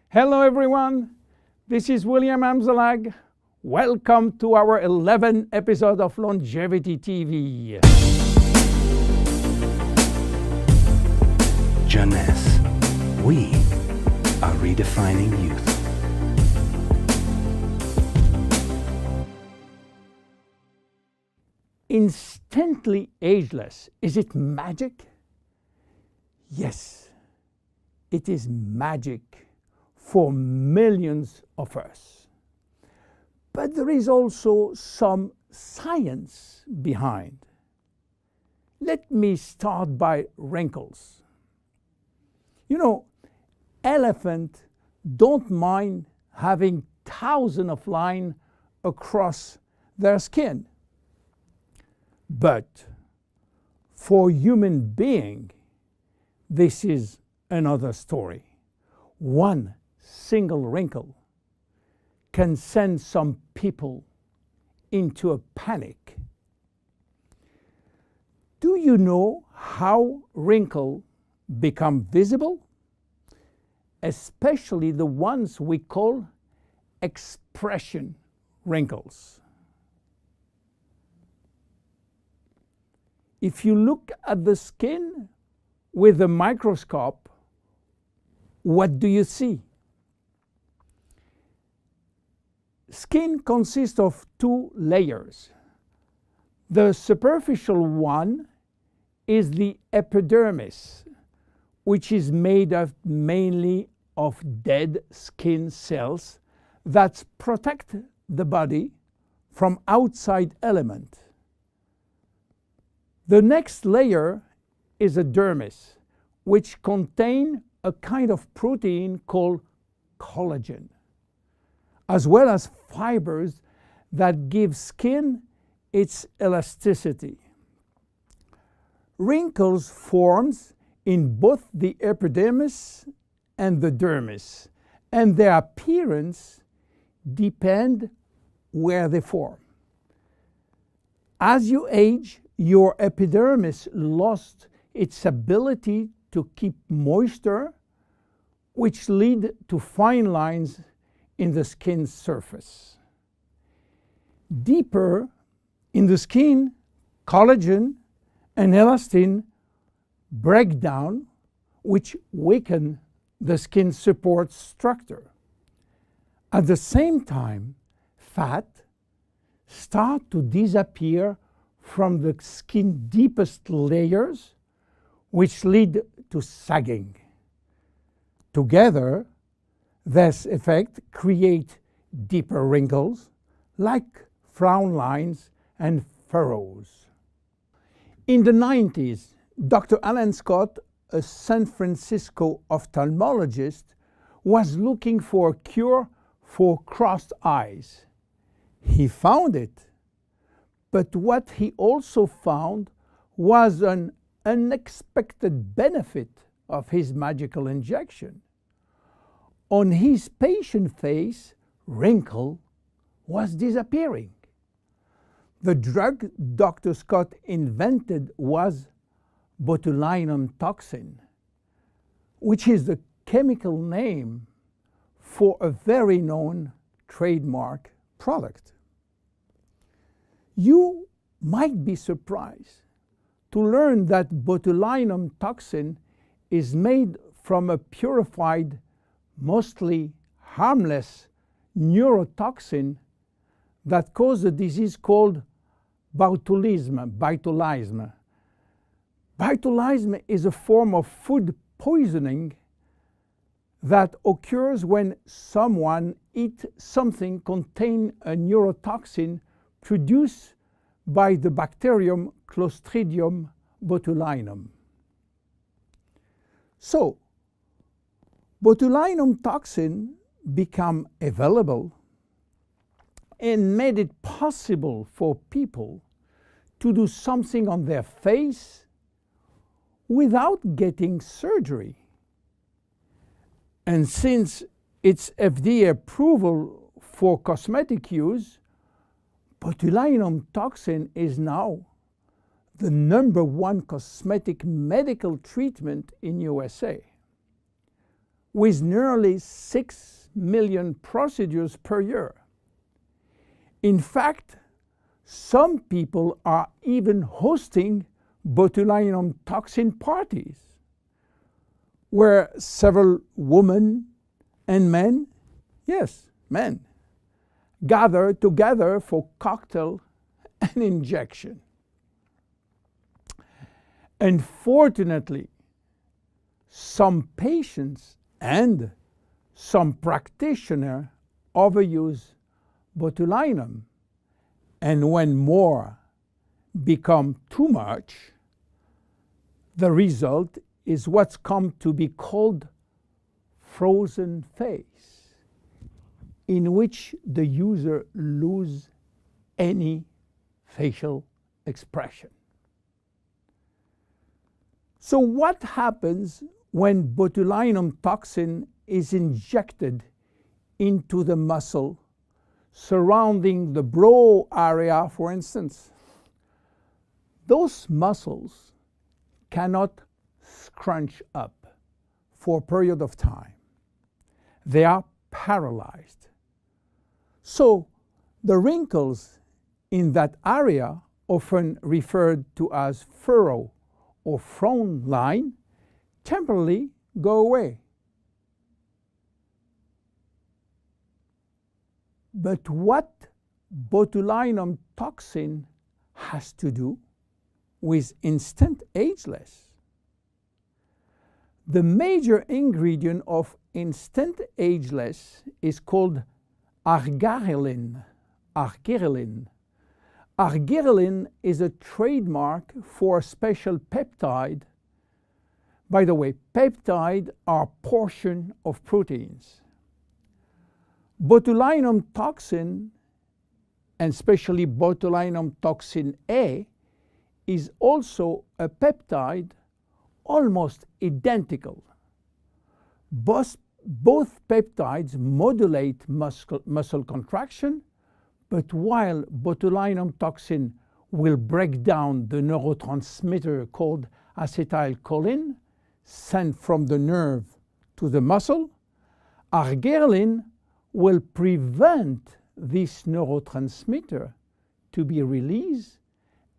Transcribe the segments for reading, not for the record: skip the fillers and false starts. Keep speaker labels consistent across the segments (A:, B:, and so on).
A: Hello everyone, this is William Amzalag. Welcome to our 11th episode of Longevity TV.
B: Jeunesse, we are redefining youth.
A: Instantly ageless, is it magic? Yes, it is magic for millions of us. But there is also some science behind. Let me start by wrinkles. You know, elephants don't mind having thousands of lines across their skin. But for human being, this is another story. One single wrinkle can send some people into a panic. Do you know how wrinkles become visible? Especially the ones we call expression wrinkles. If you look at the skin with a microscope, what do you see? Skin consists of two layers. The superficial one is the epidermis, which is made up mainly of dead skin cells that protect the body from outside elements. The next layer is a dermis, which contains a kind of protein called collagen, as well as fibers that give skin its elasticity. Wrinkles form in both the epidermis and the dermis, and their appearance depends where they form. As you age, your epidermis lost its ability to keep moisture, which lead to fine lines in the skin's surface. Deeper in the skin, collagen and elastin break down, which weaken the skin support structure. At the same time, fat start to disappear from the skin's deepest layers, which lead to sagging. Together, this effect creates deeper wrinkles like frown lines and furrows. In the 90s, Dr. Alan Scott, a San Francisco ophthalmologist, was looking for a cure for crossed eyes. He found it. But what he also found was an unexpected benefit of his magical injection. On his patient face, wrinkle was disappearing. The drug Dr. Scott invented was botulinum toxin, which is the chemical name for a very known trademark product. You might be surprised to learn that botulinum toxin is made from a purified, mostly harmless neurotoxin that causes a disease called botulism. Botulism is a form of food poisoning that occurs when someone eats something containing a neurotoxin produced by the bacterium Clostridium botulinum. So, botulinum toxin became available and made it possible for people to do something on their face without getting surgery. And since its FDA approval for cosmetic use, botulinum toxin is now the #1 cosmetic medical treatment in USA. with nearly 6 million procedures per year. In fact, some people are even hosting botulinum toxin parties, where several women and men, yes, men, gather together for cocktail and injection. Unfortunately, some patients and some practitioners overuse botulinum, and when more become too much, the result is what's come to be called frozen face, in which the user loses any facial expression. So what happens when botulinum toxin is injected into the muscle surrounding the brow area, for instance? Those muscles cannot scrunch up for a period of time. They are paralyzed. So the wrinkles in that area, often referred to as furrow or frown line, temporarily go away. But what botulinum toxin has to do with instant ageless? The major ingredient of instant ageless is called argyreline. Argyreline. Argyreline is a trademark for a special peptide. By the way, peptides are portions of proteins. Botulinum toxin, and especially botulinum toxin A, is also a peptide almost identical. Both peptides modulate muscle contraction, but while botulinum toxin will break down the neurotransmitter called acetylcholine sent from the nerve to the muscle, argyreline will prevent this neurotransmitter to be released,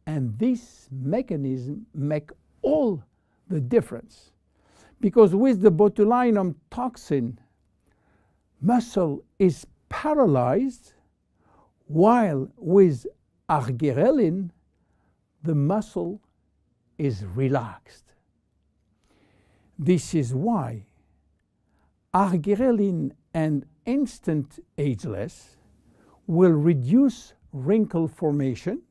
A: and this mechanism makes all the difference. Because with the botulinum toxin, muscle is paralyzed, while with argyreline, the muscle is relaxed. This is why argyreline and instant ageless will reduce wrinkle formation,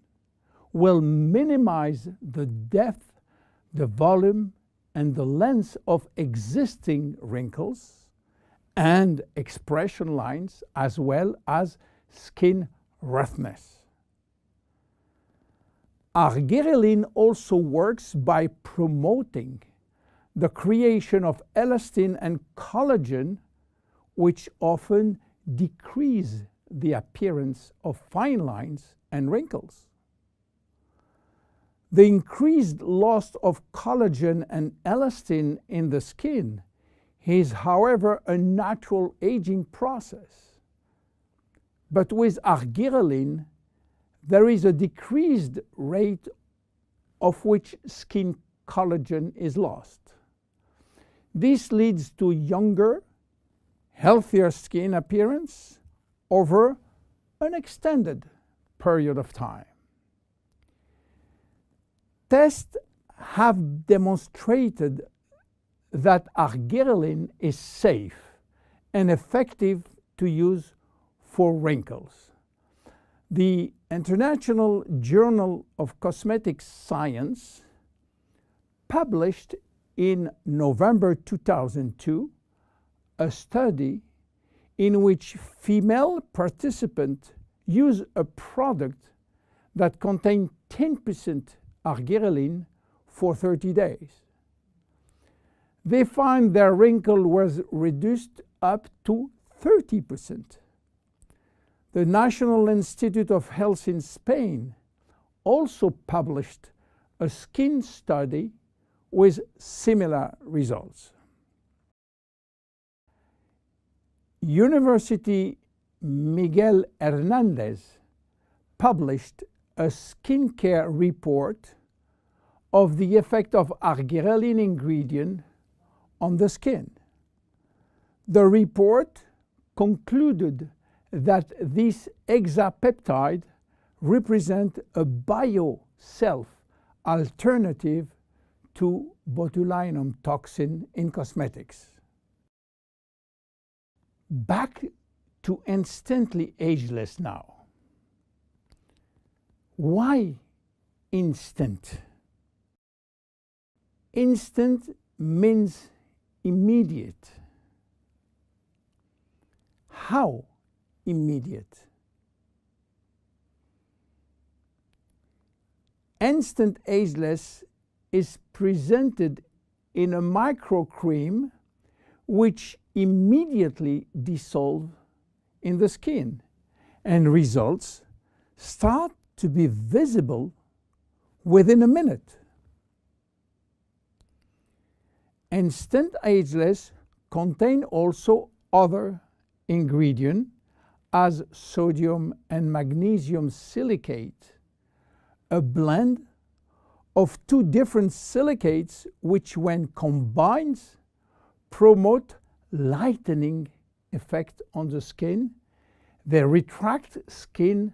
A: will minimize the depth, the volume, and the length of existing wrinkles and expression lines, as well as skin roughness. Argyreline also works by promoting the creation of elastin and collagen, which often decrease the appearance of fine lines and wrinkles. The increased loss of collagen and elastin in the skin is, however, a natural aging process. But with argyreline, there is a decreased rate of which skin collagen is lost. This leads to younger, healthier skin appearance over an extended period of time. Tests have demonstrated that argyreline is safe and effective to use for wrinkles. The International Journal of Cosmetic Science published in November 2002 a study in which female participants used a product that contained 10% argyreline for 30 days. They find their wrinkle was reduced up to 30%. The National Institute of Health in Spain also published a skin study with similar results. University Miguel Hernandez published a skincare report of the effect of argyroline ingredient on the skin. The report concluded that this hexapeptide represents a bio-self alternative to botulinum toxin in cosmetics. Back to Instantly Ageless now. Why instant? Instant means immediate. How immediate? Instant Ageless is presented in a microcream which immediately dissolve in the skin, and results start to be visible within a minute. Instant Ageless contain also other ingredients as sodium and magnesium silicate, a blend of two different silicates which when combined promote lightening effect on the skin. They retract skin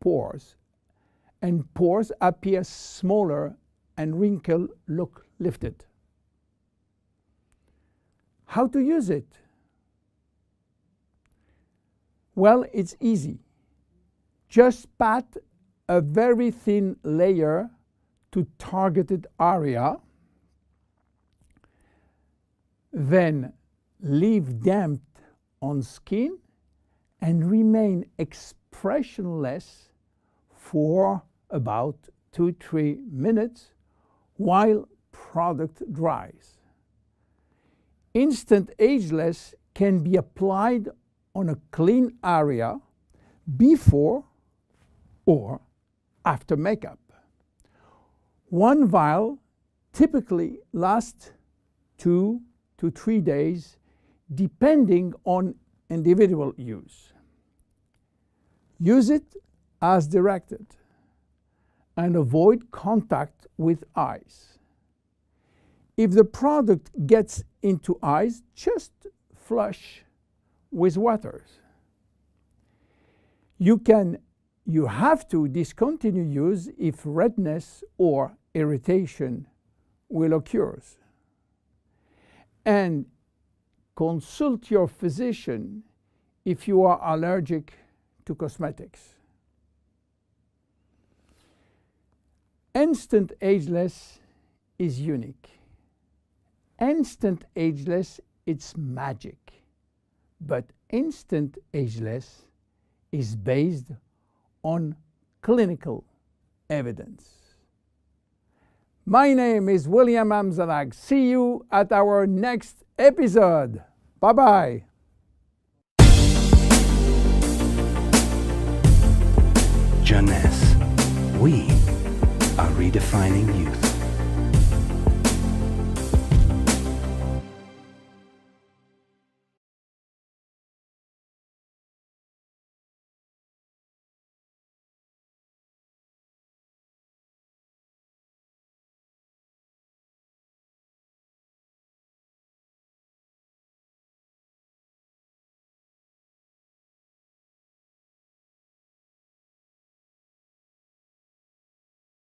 A: pores, and pores appear smaller and wrinkles look lifted. How to use it? Well, it's easy. Just pat a very thin layer to targeted area, then leave damp on skin and remain expressionless for about 2-3 minutes while product dries. Instant Ageless can be applied on a clean area before or after makeup. One vial typically lasts 2 to 3 days depending on individual use. Use it as directed and avoid contact with eyes. If the product gets into eyes, just flush with water. You have to discontinue use if redness or irritation will occur. And consult your physician if you are allergic to cosmetics. Instant Ageless is unique. Instant Ageless, it's magic. But Instant Ageless is based on clinical evidence. My name is William Amzalag. See you at our next episode. Bye-bye.
B: Jeunesse. We are redefining youth.